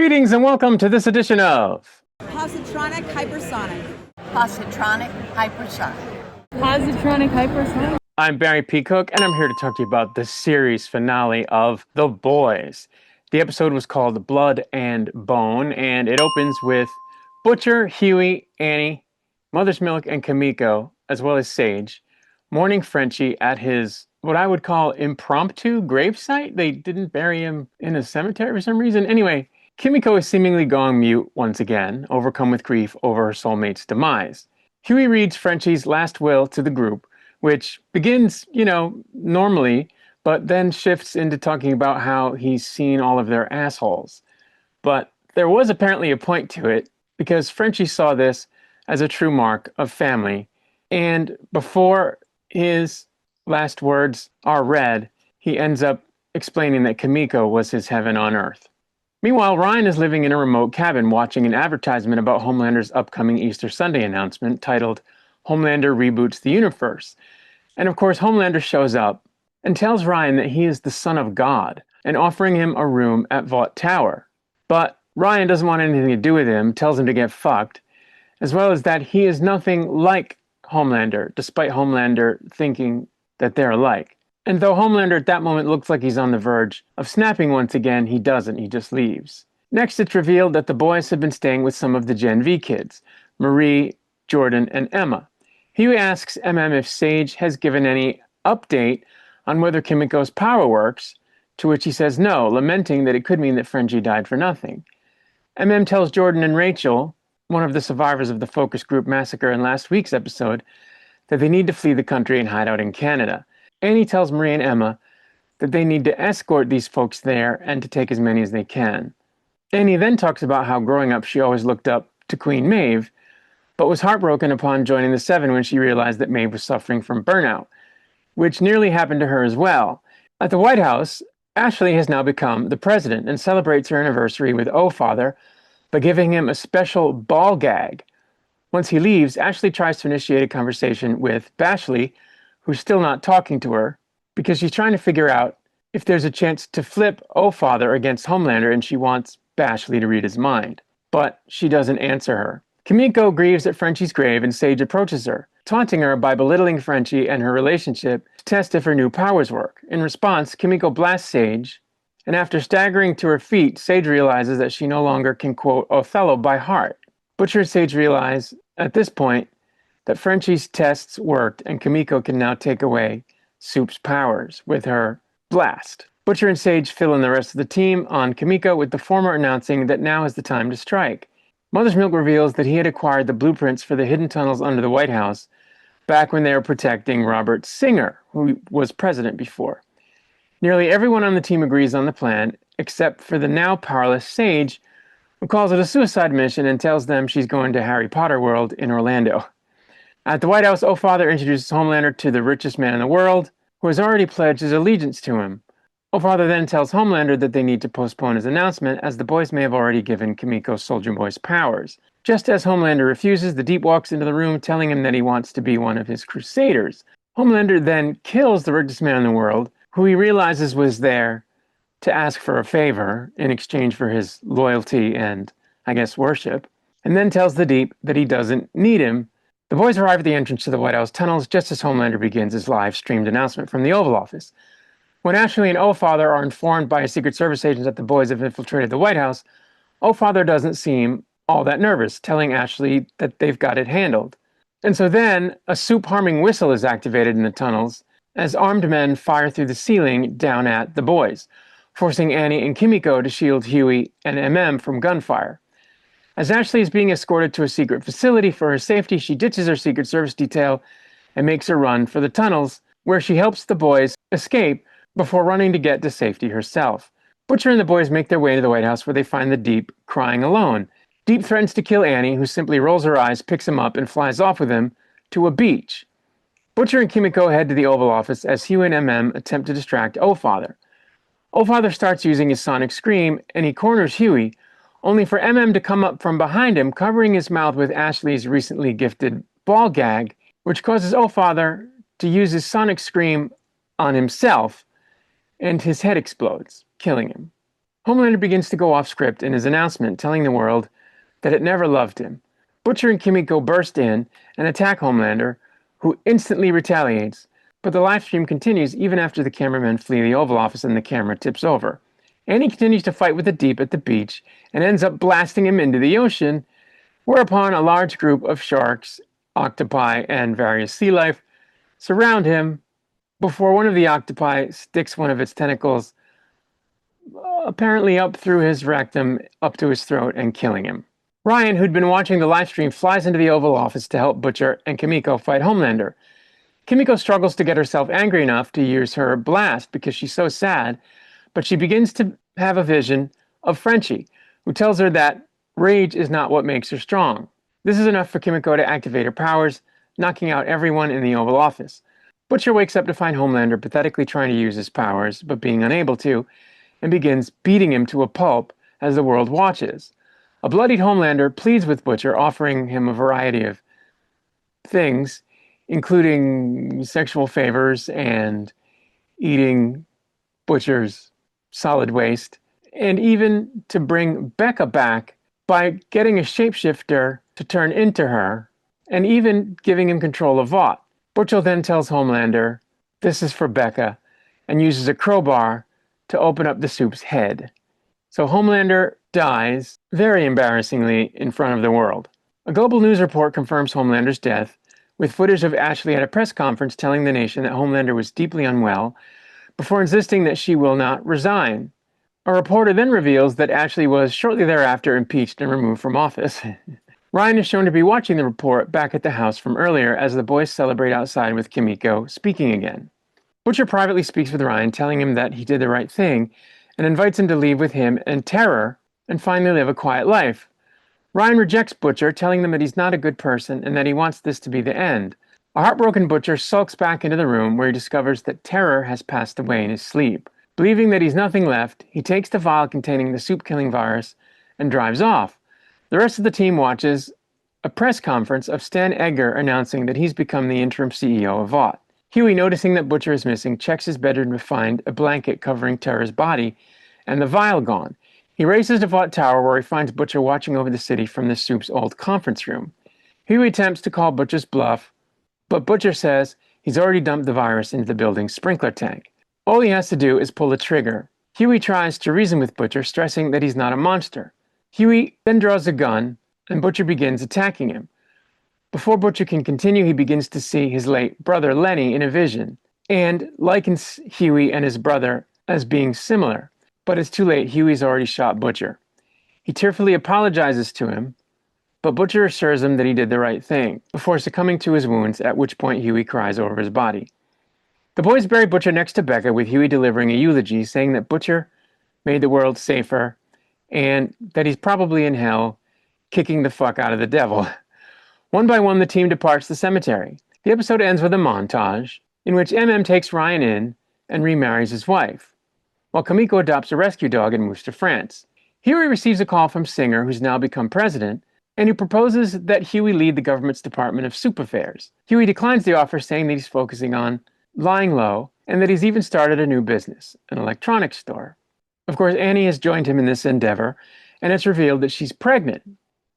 Greetings and welcome to this edition of Positronic hypersonic. Positronic hypersonic. Positronic hypersonic. I'm Barry Peacock, and I'm here to talk to you about the series finale of The Boys. The episode was called Blood and Bone, and it opens with Butcher, Huey, Annie, Mother's Milk, and Kimiko, as well as Sage, mourning Frenchie at his, what I would call, impromptu gravesite. They didn't bury him in a cemetery for some reason. Anyway, Kimiko is seemingly going mute once again, overcome with grief over her soulmate's demise. Huey reads Frenchie's last will to the group, which begins, normally, but then shifts into talking about how he's seen all of their assholes. But there was apparently a point to it, because Frenchie saw this as a true mark of family, and before his last words are read, he ends up explaining that Kimiko was his heaven on earth. Meanwhile, Ryan is living in a remote cabin watching an advertisement about Homelander's upcoming Easter Sunday announcement titled Homelander Reboots the Universe. And of course, Homelander shows up and tells Ryan that he is the son of God and offering him a room at Vought Tower. But Ryan doesn't want anything to do with him, tells him to get fucked, as well as that he is nothing like Homelander, despite Homelander thinking that they're alike. And though Homelander at that moment looks like he's on the verge of snapping once again, he doesn't, he just leaves. Next, it's revealed that the boys have been staying with some of the Gen V kids, Marie, Jordan, and Emma. Huey asks MM if Sage has given any update on whether Kimiko's power works, to which he says no, lamenting that it could mean that Frenchie died for nothing. MM tells Jordan and Rachel, one of the survivors of the focus group massacre in last week's episode, that they need to flee the country and hide out in Canada. Annie tells Marie and Emma that they need to escort these folks there and to take as many as they can. Annie then talks about how growing up she always looked up to Queen Maeve, but was heartbroken upon joining the Seven when she realized that Maeve was suffering from burnout, which nearly happened to her as well. At the White House, Ashley has now become the president and celebrates her anniversary with O-Father by giving him a special ball gag. Once he leaves, Ashley tries to initiate a conversation with Bashley, who's still not talking to her, because she's trying to figure out if there's a chance to flip O-Father against Homelander, and she wants Bashley to read his mind. But she doesn't answer her. Kimiko grieves at Frenchie's grave, and Sage approaches her, taunting her by belittling Frenchie and her relationship to test if her new powers work. In response, Kimiko blasts Sage, and after staggering to her feet, Sage realizes that she no longer can quote Othello by heart. Butcher and Sage realize, at this point, that Frenchie's tests worked and Kimiko can now take away Soup's powers with her blast. Butcher and Sage fill in the rest of the team on Kimiko, with the former announcing that now is the time to strike. Mother's Milk reveals that he had acquired the blueprints for the hidden tunnels under the White House back when they were protecting Robert Singer, who was president before. Nearly everyone on the team agrees on the plan, except for the now powerless Sage, who calls it a suicide mission and tells them she's going to Harry Potter World in Orlando. At the White House, O-Father introduces Homelander to the richest man in the world, who has already pledged his allegiance to him. O-Father then tells Homelander that they need to postpone his announcement, as the boys may have already given Kimiko Soldier Boy's powers. Just as Homelander refuses, the Deep walks into the room, telling him that he wants to be one of his crusaders. Homelander then kills the richest man in the world, who he realizes was there to ask for a favor in exchange for his loyalty and, I guess, worship, and then tells the Deep that he doesn't need him. The boys arrive at the entrance to the White House tunnels just as Homelander begins his live-streamed announcement from the Oval Office. When Ashley and O-Father are informed by a Secret Service agent that the boys have infiltrated the White House, O-Father doesn't seem all that nervous, telling Ashley that they've got it handled. And so then, a soup-harming whistle is activated in the tunnels as armed men fire through the ceiling down at the boys, forcing Annie and Kimiko to shield Huey and MM from gunfire. As Ashley is being escorted to a secret facility for her safety, she ditches her Secret Service detail and makes a run for the tunnels, where she helps the boys escape before running to get to safety herself. Butcher and the boys make their way to the White House, where they find the Deep crying alone. Deep threatens to kill Annie, who simply rolls her eyes, picks him up, and flies off with him to a beach. Butcher and Kimiko head to the Oval Office as Huey and MM attempt to distract O-Father. O-Father starts using his sonic scream, and he corners Huey, only for MM to come up from behind him, covering his mouth with Ashley's recently gifted ball gag, which causes O-Father to use his sonic scream on himself, and his head explodes, killing him. Homelander begins to go off script in his announcement, telling the world that it never loved him. Butcher and Kimiko burst in and attack Homelander, who instantly retaliates, but the live stream continues even after the cameramen flee the Oval Office and the camera tips over. Annie continues to fight with the Deep at the beach and ends up blasting him into the ocean, whereupon a large group of sharks, octopi, and various sea life surround him before one of the octopi sticks one of its tentacles apparently up through his rectum up to his throat and killing him. Ryan, who'd been watching the live stream, flies into the Oval Office to help Butcher and Kimiko fight Homelander. Kimiko struggles to get herself angry enough to use her blast because she's so sad, but she begins to have a vision of Frenchie, who tells her that rage is not what makes her strong. This is enough for Kimiko to activate her powers, knocking out everyone in the Oval Office. Butcher wakes up to find Homelander pathetically trying to use his powers, but being unable to, and begins beating him to a pulp as the world watches. A bloodied Homelander pleads with Butcher, offering him a variety of things, including sexual favors and eating Butcher's solid waste, and even to bring Becca back by getting a shapeshifter to turn into her, and even giving him control of Vought. Butcher then tells Homelander this is for Becca, and uses a crowbar to open up the soup's head. So Homelander dies, very embarrassingly, in front of the world. A global news report confirms Homelander's death, with footage of Ashley at a press conference telling the nation that Homelander was deeply unwell, before insisting that she will not resign. A reporter then reveals that Ashley was shortly thereafter impeached and removed from office. Ryan is shown to be watching the report back at the house from earlier as the boys celebrate outside with Kimiko speaking again. Butcher privately speaks with Ryan, telling him that he did the right thing, and invites him to leave with him and Terror and finally live a quiet life. Ryan rejects Butcher, telling them that he's not a good person and that he wants this to be the end. A heartbroken Butcher sulks back into the room where he discovers that Terror has passed away in his sleep. Believing that he's nothing left, he takes the vial containing the soup-killing virus and drives off. The rest of the team watches a press conference of Stan Edgar announcing that he's become the interim CEO of Vought. Huey, noticing that Butcher is missing, checks his bedroom to find a blanket covering Terror's body and the vial gone. He races to Vought Tower where he finds Butcher watching over the city from the soup's old conference room. Huey attempts to call Butcher's bluff, but Butcher says he's already dumped the virus into the building's sprinkler tank. All he has to do is pull the trigger. Huey tries to reason with Butcher, stressing that he's not a monster. Huey then draws a gun, and Butcher begins attacking him. Before Butcher can continue, he begins to see his late brother Lenny in a vision, and likens Huey and his brother as being similar. But it's too late, Huey's already shot Butcher. He tearfully apologizes to him, but Butcher assures him that he did the right thing, before succumbing to his wounds, at which point Huey cries over his body. The boys bury Butcher next to Becca, with Huey delivering a eulogy, saying that Butcher made the world safer, and that he's probably in hell, kicking the fuck out of the devil. One by one, the team departs the cemetery. The episode ends with a montage, in which MM takes Ryan in and remarries his wife, while Kimiko adopts a rescue dog and moves to France. Huey receives a call from Singer, who's now become president, and who proposes that Huey lead the government's Department of Soup Affairs. Huey declines the offer, saying that he's focusing on lying low, and that he's even started a new business, an electronics store. Of course, Annie has joined him in this endeavor, and it's revealed that she's pregnant.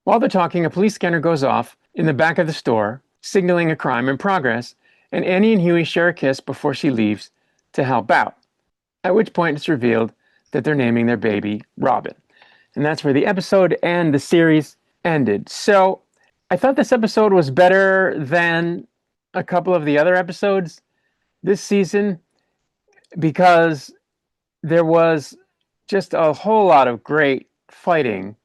While they're talking, a police scanner goes off in the back of the store, signaling a crime in progress, and Annie and Huey share a kiss before she leaves to help out, at which point it's revealed that they're naming their baby Robin. And that's where the episode and the series ended. So I thought this episode was better than a couple of the other episodes this season because there was just a whole lot of great fighting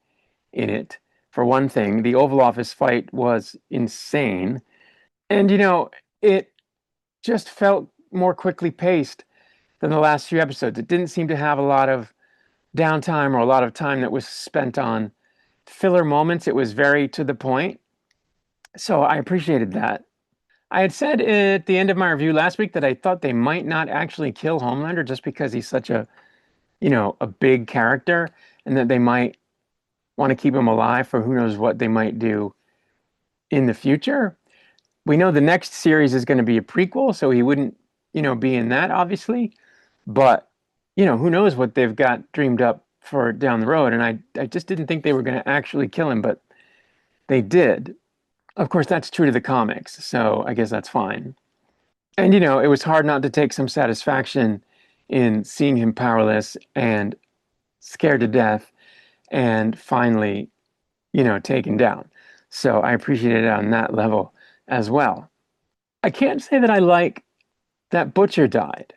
in it. For one thing, the Oval Office fight was insane. And, it just felt more quickly paced than the last few episodes. It didn't seem to have a lot of downtime or a lot of time that was spent on filler moments. It was very to the point. So I appreciated that. I had said at the end of my review last week that I thought they might not actually kill Homelander just because he's such a big character, and that they might want to keep him alive for who knows what they might do in the future. We know the next series is going to be a prequel, so he wouldn't, be in that, obviously. But, who knows what they've got dreamed up for down the road. And I just didn't think they were going to actually kill him, but they did. Of course, that's true to the comics, so I guess that's fine. And, it was hard not to take some satisfaction in seeing him powerless and scared to death and finally, taken down. So I appreciated it on that level as well. I can't say that I like that Butcher died.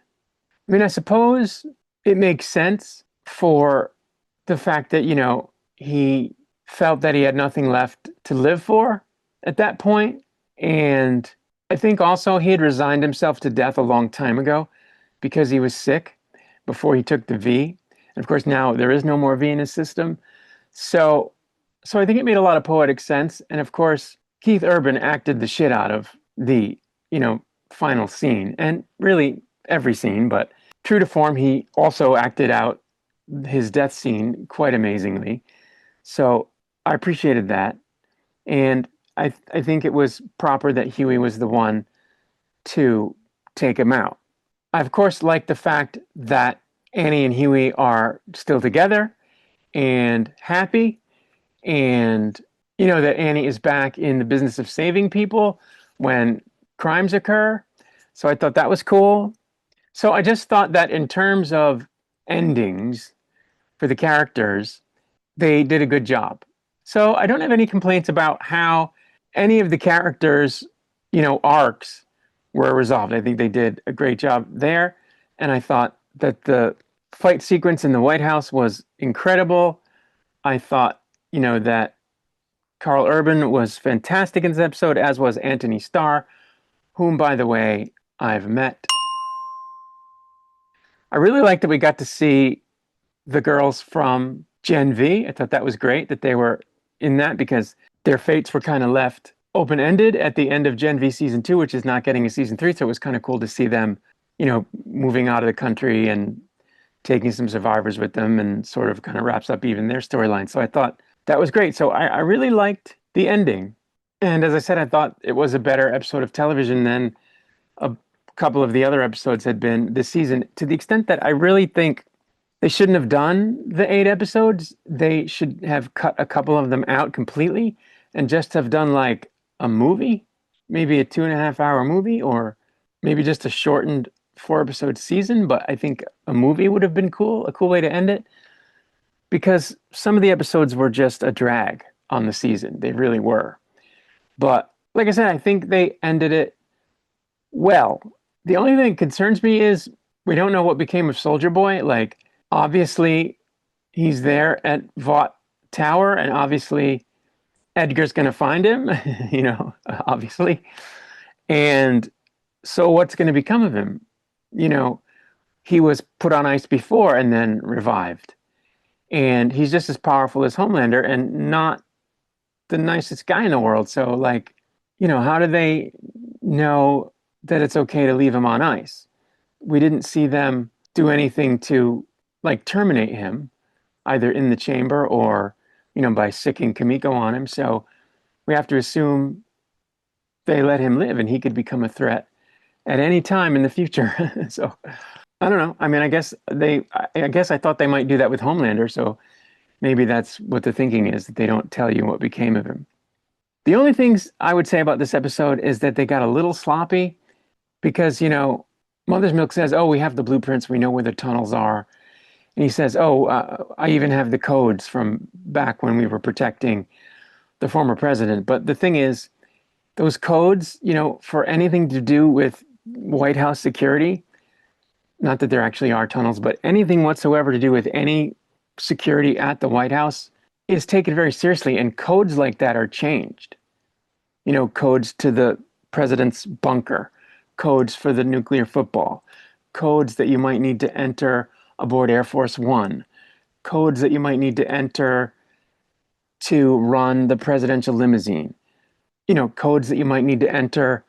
I mean, I suppose it makes sense for the fact that, he felt that he had nothing left to live for at that point. And I think also he had resigned himself to death a long time ago because he was sick before he took the V. And of course, now there is no more V in his system. So I think it made a lot of poetic sense. And of course, Keith Urban acted the shit out of the, final scene and really every scene, but true to form, he also acted out his death scene quite amazingly. So I appreciated that. And I think it was proper that Huey was the one to take him out. I, of course, like the fact that Annie and Huey are still together and happy, and, that Annie is back in the business of saving people when crimes occur. So I thought that was cool. So I just thought that in terms of endings for the characters, they did a good job. So I don't have any complaints about how any of the characters, arcs were resolved. I think they did a great job there. And I thought that the fight sequence in the White House was incredible. I thought, that Carl Urban was fantastic in this episode, as was Anthony Starr, whom, by the way, I've met. I really liked that we got to see the girls from Gen V. I thought that was great that they were in that because their fates were kind of left open-ended at the end of Gen V season 2, which is not getting a season 3. So it was kind of cool to see them, moving out of the country and taking some survivors with them, and sort of kind of wraps up even their storyline. So I thought that was great. So I really liked the ending. And as I said, I thought it was a better episode of television than a couple of the other episodes had been this season, to the extent that I really think they shouldn't have done the 8 episodes. They should have cut a couple of them out completely and just have done like a movie, maybe a 2.5-hour movie, or maybe just a shortened 4-episode season. But I think a movie would have been cool, a cool way to end it, because some of the episodes were just a drag on the season. They really were. But like I said, I think they ended it well. The only thing that concerns me is we don't know what became of Soldier Boy. Like, obviously, he's there at Vought Tower, and obviously Edgar's going to find him, obviously. And so what's going to become of him? He was put on ice before and then revived. And he's just as powerful as Homelander and not the nicest guy in the world. So, like, how do they know that it's okay to leave him on ice? We didn't see them do anything to, like, terminate him, either in the chamber or, by sicking Kamiko on him. So we have to assume they let him live and he could become a threat at any time in the future. So I don't know. I mean, I guess I thought they might do that with Homelander. So maybe that's what the thinking is, that they don't tell you what became of him. The only things I would say about this episode is that they got a little sloppy because, Mother's Milk says, oh, we have the blueprints. We know where the tunnels are. And he says, oh, I even have the codes from back when we were protecting the former president. But the thing is, those codes, for anything to do with White House security, not that there actually are tunnels, but anything whatsoever to do with any security at the White House is taken very seriously. And codes like that are changed. Codes to the president's bunker, codes for the nuclear football, codes that you might need to enter aboard Air Force One, codes that you might need to enter to run the presidential limousine, codes that you might need to enter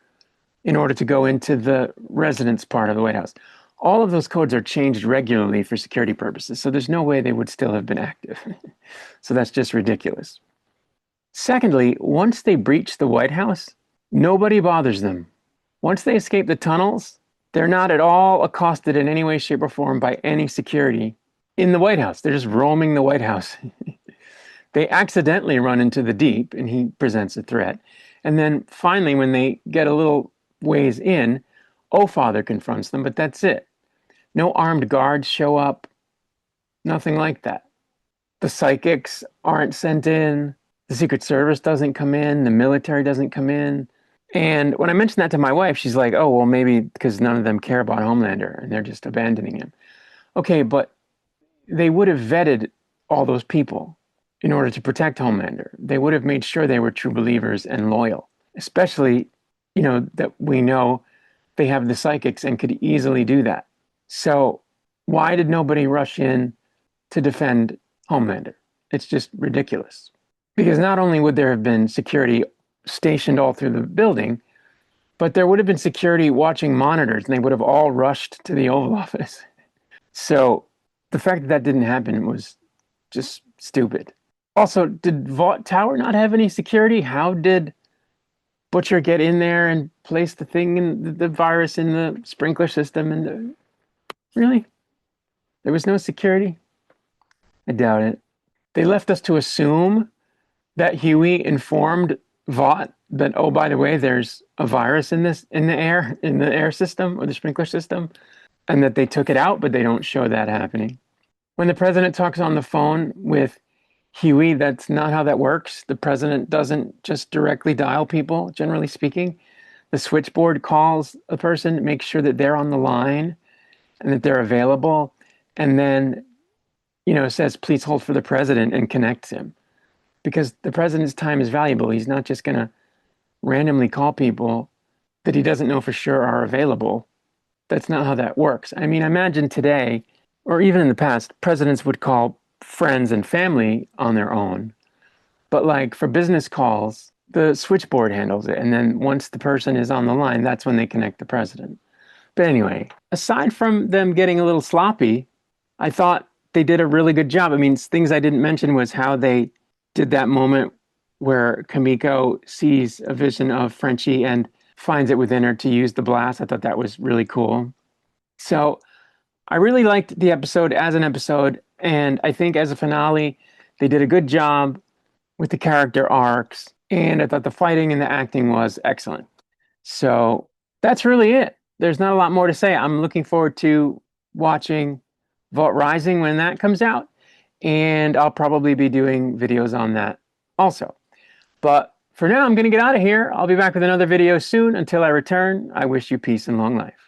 in order to go into the residence part of the White House. All of those codes are changed regularly for security purposes, so there's no way they would still have been active. So that's just ridiculous. Secondly, once they breach the White House, nobody bothers them. Once they escape the tunnels, they're not at all accosted in any way, shape, or form by any security in the White House. They're just roaming the White House. They accidentally run into the Deep, and he presents a threat. And then finally, when they get a little ways in, Father confronts them, but that's it. No armed guards show up, nothing like that. The psychics aren't sent in, the Secret Service doesn't come in, the military doesn't come in. And when I mentioned that to my wife, she's like, oh, well, maybe because none of them care about Homelander and they're just abandoning him. Okay, but they would have vetted all those people in order to protect Homelander. They would have made sure they were true believers and loyal, especially, that we know they have the psychics and could easily do that. So why did nobody rush in to defend Homelander? It's just ridiculous. Because not only would there have been security stationed all through the building, but there would have been security watching monitors, and they would have all rushed to the Oval Office. So the fact that that didn't happen was just stupid. Also, did Vought Tower not have any security? How did Butcher get in there and place the thing in the virus in the sprinkler system? And really? There was no security? I doubt it. They left us to assume that Huey informed Vought that, oh, by the way, there's a virus in the air system or the sprinkler system, and that they took it out, but they don't show that happening. When the president talks on the phone with Huey, that's not how that works. The president doesn't just directly dial people, generally speaking. The switchboard calls a person, makes sure that they're on the line and that they're available, and then, says, please hold for the president, and connects him. Because the president's time is valuable. He's not just going to randomly call people that he doesn't know for sure are available. That's not how that works. I mean, imagine today, or even in the past, presidents would call friends and family on their own. But like for business calls, the switchboard handles it. And then once the person is on the line, that's when they connect the president. But anyway, aside from them getting a little sloppy, I thought they did a really good job. I mean, things I didn't mention was how they did that moment where Kamiko sees a vision of Frenchie and finds it within her to use the blast. I thought that was really cool. So I really liked the episode as an episode, and I think as a finale, they did a good job with the character arcs, and I thought the fighting and the acting was excellent. So that's really it. There's not a lot more to say. I'm looking forward to watching Vault Rising when that comes out, and I'll probably be doing videos on that also. But for now, I'm going to get out of here. I'll be back with another video soon. Until I return, I wish you peace and long life.